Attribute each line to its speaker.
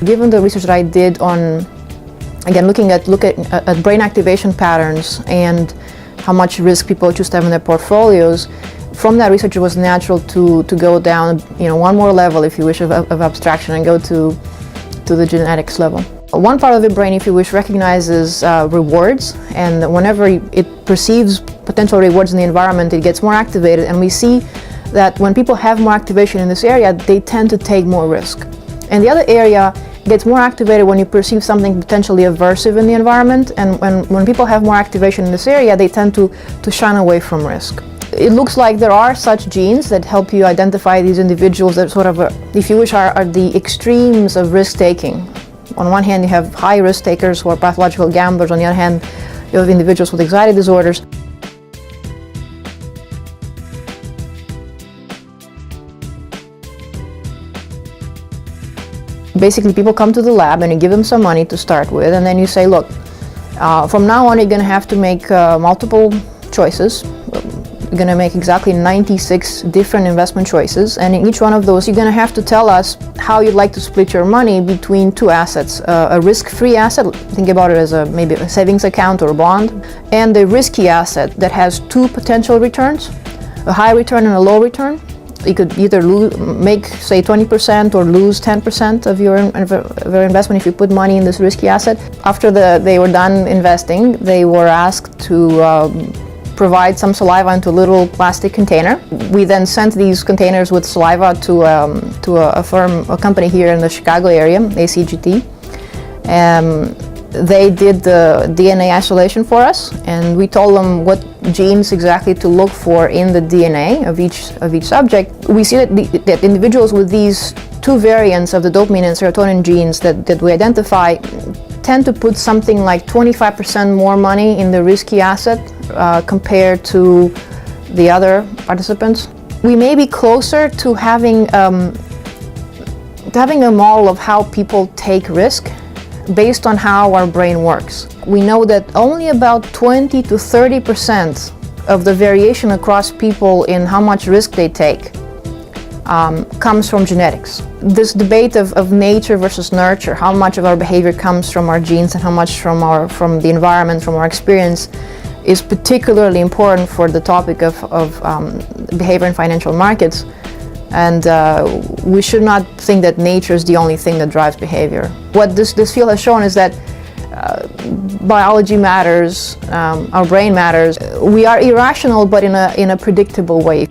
Speaker 1: Given the research that I did on, again, looking at brain activation patterns and how much risk people choose to have in their portfolios, from that research it was natural to go down, one more level, if you wish, of abstraction and go to the genetics level. One part of the brain, if you wish, recognizes rewards, and whenever it perceives potential rewards in the environment, it gets more activated, and we see that when people have more activation in this area, they tend to take more risk. And the other area gets more activated when you perceive something potentially aversive in the environment, and when people have more activation in this area, they tend to shun away from risk. It looks like there are such genes that help you identify these individuals that sort of, if you wish, are the extremes of risk-taking. On one hand, you have high risk takers who are pathological gamblers. On the other hand, you have individuals with anxiety disorders. Basically, people come to the lab and you give them some money to start with, and then you say, look, from now on you're going to have to make multiple choices. You're going to make exactly 96 different investment choices, and in each one of those you're going to have to tell us how you'd like to split your money between two assets. A risk-free asset, think about it as maybe a savings account or a bond, and a risky asset that has two potential returns, a high return and a low return. You could either make, say, 20% or lose 10% of your investment if you put money in this risky asset. After they were done investing, they were asked to provide some saliva into a little plastic container. We then sent these containers with saliva to a company here in the Chicago area, ACGT. They did the DNA isolation for us, and we told them what genes exactly to look for in the DNA of each subject. We see that individuals with these two variants of the dopamine and serotonin genes that we identify tend to put something like 25% more money in the risky asset compared to the other participants. We may be closer to having a model of how people take risk based on how our brain works. We know that only about 20 to 30% of the variation across people in how much risk they take comes from genetics. This debate of nature versus nurture, how much of our behavior comes from our genes and how much from the environment, from our experience, is particularly important for the topic of behavior in financial markets. And we should not think that nature is the only thing that drives behavior. What this field has shown is that biology matters, our brain matters. We are irrational, but in a predictable way.